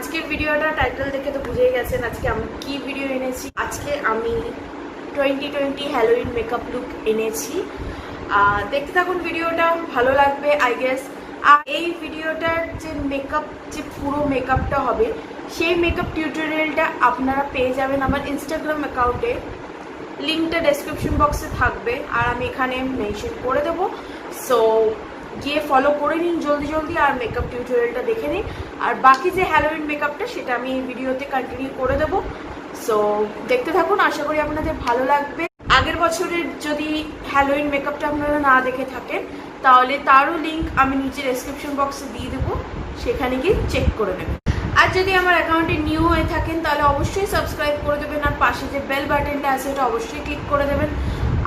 আজকের ভিডিওটা টাইটেল দেখে তো বুঝেই গেছেন আজকে আমি কি ভিডিও এনেছি। আজকে আমি 2020 হ্যালোউইন মেকআপ লুক এনেছি। দেখতে থাকুন, ভিডিওটা ভালো লাগবে আই গেস। আর এই ভিডিওটার যে পুরো মেকআপটা হবে সেই মেকআপ টিউটোরিয়ালটা আপনারা পেয়ে যাবেন আমার ইনস্টাগ্রাম অ্যাকাউন্টে। লিঙ্কটা ডেসক্রিপশন বক্সে থাকবে আর আমি এখানে মেনশন করে দেবো। সো গিয়ে ফলো করে নিন জলদি আর মেকআপ টিউটোরিয়ালটা দেখে নিন। আর বাকি যে হ্যালোউইন মেকআপটা সেটা আমি এই ভিডিওতে কন্টিনিউ করে দেবো। সো দেখতে থাকুন, আশা করি আপনাদের ভালো লাগবে। আগের বছরের যদি হ্যালোউইন মেকআপটা আপনারা না দেখে থাকেন তাহলে তারও লিঙ্ক আমি নিচে ডেসক্রিপশন বক্সে দিয়ে দেবো, সেখানে গিয়ে চেক করে নেবেন। আর যদি আমার অ্যাকাউন্টে নিউ হয়ে থাকেন তাহলে অবশ্যই সাবস্ক্রাইব করে দেবেন আর পাশে যে বেল বাটনটা আছে ওটা অবশ্যই ক্লিক করে দেবেন।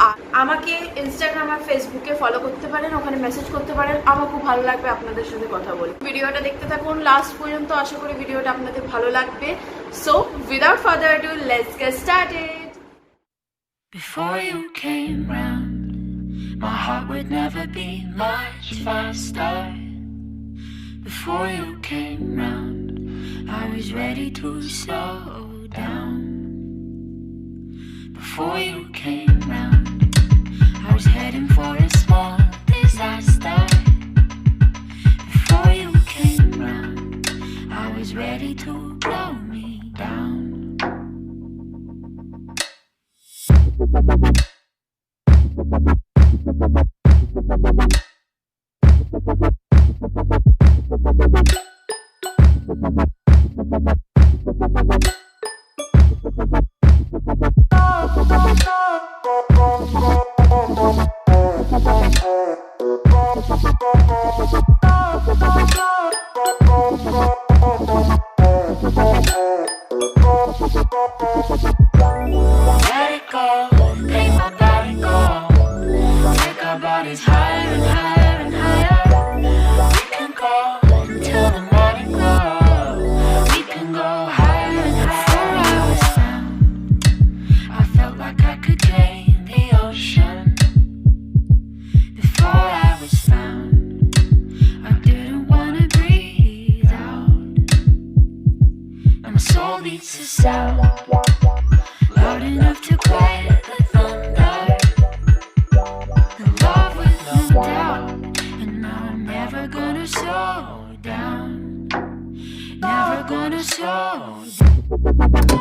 আর আমাকে ইনস্টাগ্রাম আর ফেসবুকে ফলো করতে পারেন, ওখানে মেসেজ করতে পারেন। আমার খুব ভালো লাগবে আপনাদের সাথে কথা বলে। ভিডিওটা দেখতে থাকুন লাস্ট পর্যন্ত, আশা করি ভিডিওটা আপনাদের ভালো লাগবে। So without further ado let's get started. Before you came round, my heart would never be much faster. Before you came round, I was ready to slow down. Before you came round, I was heading for a small disaster. Before you came round, I was ready to blow me down. Let it go, make my body go. Take our bodies higher and higher and higher. We can go until the morning glow. We can go higher and higher. Before I was found, I felt like I could drain the ocean. Before I was found, I didn't wanna breathe out. And my soul beats a sound loud enough to quiet the thunder. The love with no doubt, and now I'm never gonna slow down. Never gonna slow down.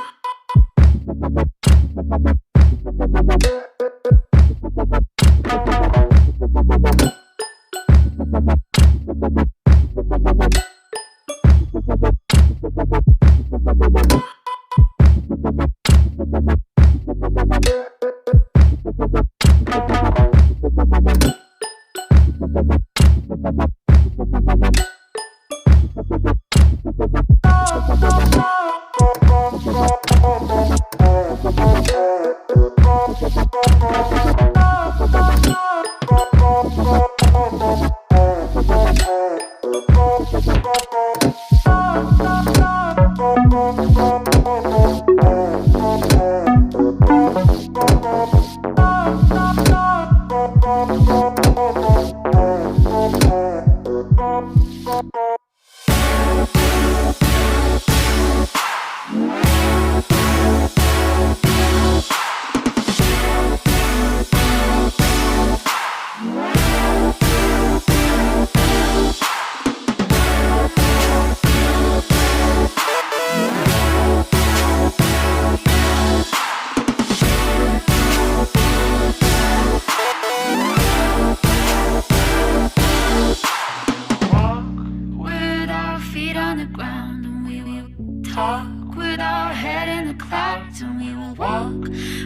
Talk with our head in the clouds, and we will walk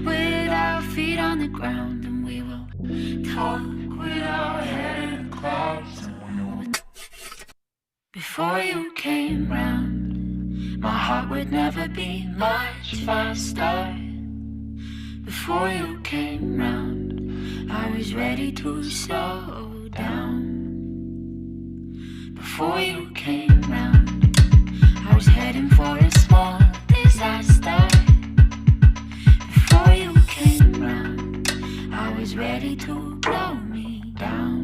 with our feet on the ground, and we will talk with our head in the clouds, and we will. Before you came round, my heart would never be much faster. Before you came round, I was ready to slow down. Before you came round, I was heading for a small disaster. Before you came round, I was ready to blow me down.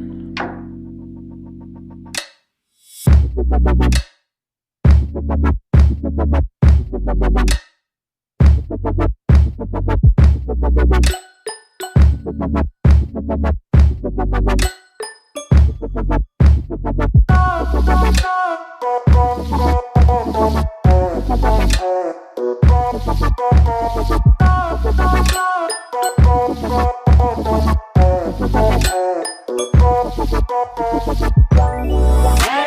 Let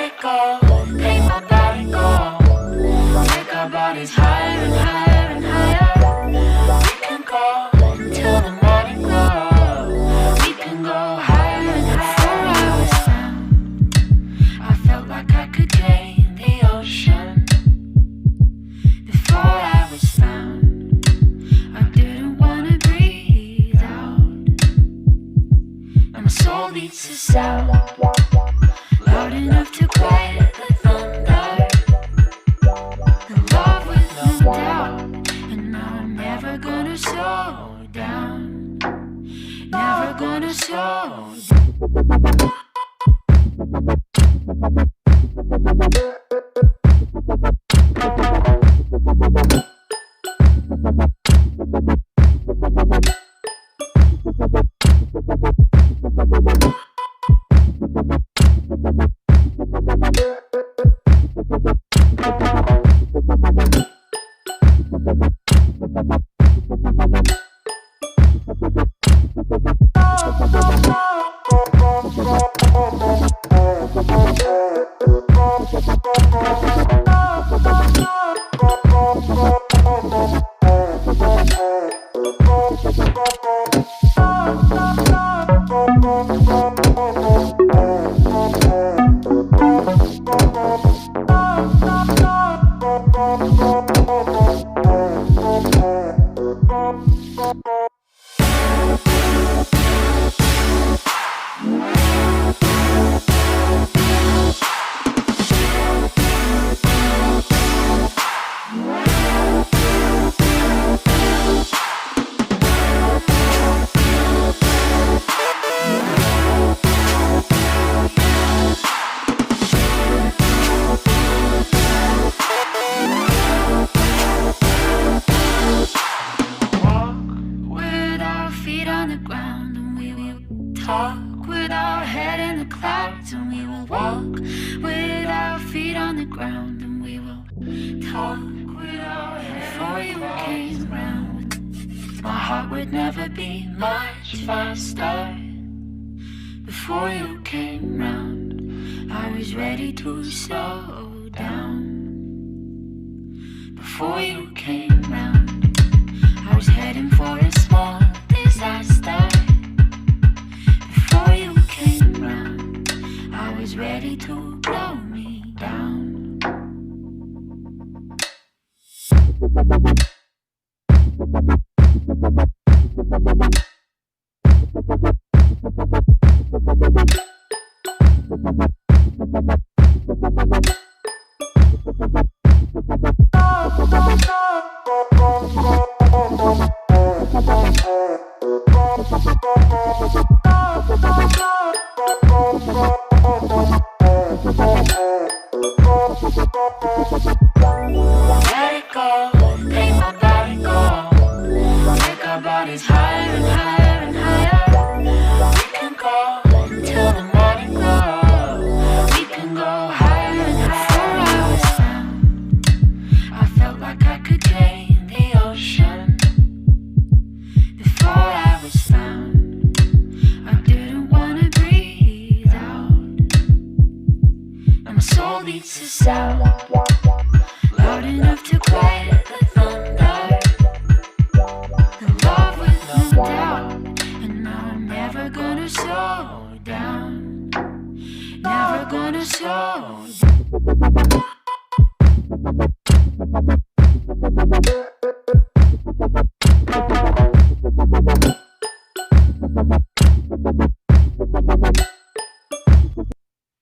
it go, make my body go. Take our bodies higher and higher and higher. We can go until the morning glow. We can go higher and higher. Before I was found, I felt like I could gain the ocean. Before I was found, I didn't wanna breathe out. And my soul beats a sound loud enough to quiet the thunder. The love with no doubt, and now I'm never gonna slow down. Never gonna slow down. Talk with our head in the clouds, and we will walk with our feet on the ground, and we will talk with our head. Before you came round, my heart would never be much faster. Before you came round, I was ready to slow down. Before you came round, I was heading for a small disaster. Before you came round, I was ready to blow me down. Let it go, make my body go. Take our bodies higher and higher and higher. We can go until the morning glow. We can go higher and higher. Before I was found, I felt like I could gain the ocean. Before I was found, I didn't wanna breathe out. And my soul beats a sound loud enough to quiet the thunder. The love with no doubt, and now I'm never gonna slow down. Never gonna slow down.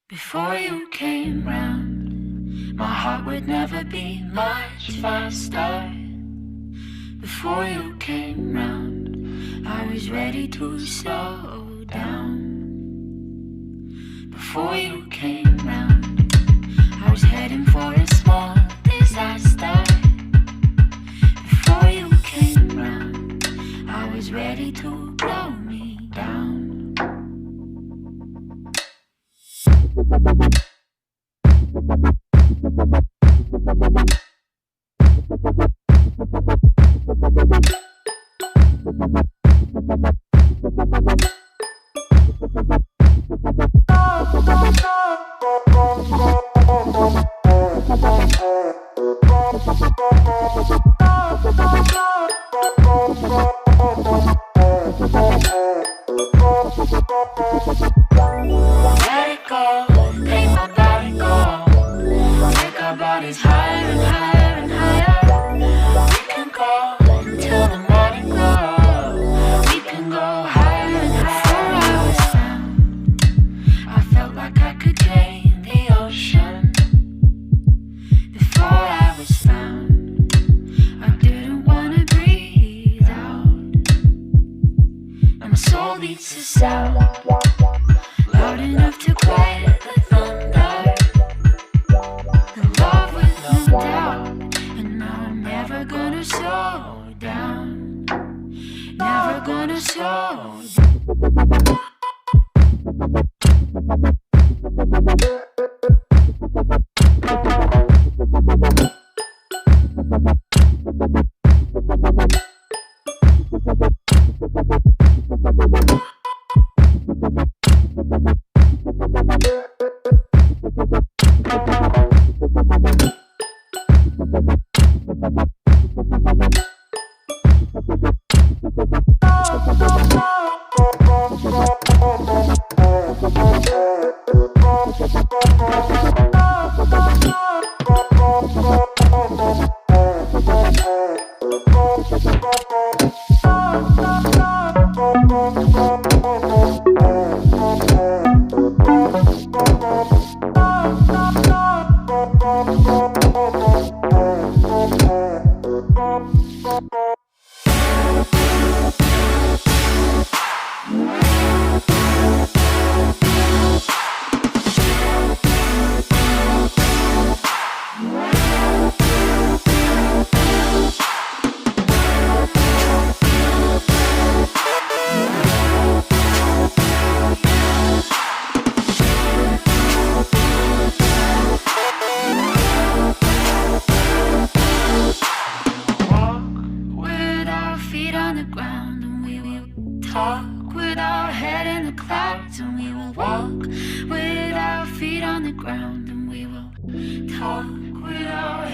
Before you came round, my heart would never be much faster. Before you came round, I was ready to slow down. Before you came round, I was heading for a small disaster. Before you came round, I was ready to blow me down. Let it go, make my body go. Take our bodies higher and higher and higher. We can go until the morning glow. We can go higher and higher. Before I was found, I felt like I could gain the ocean. Before I was found, I didn't wanna breathe out. Now my soul beats a sound loud enough to quiet the thunder. In love with no doubt, and I'm never gonna slow down. Never gonna slow down. Talk with our head in the clouds, and we will walk with our feet on the ground, and we will talk with our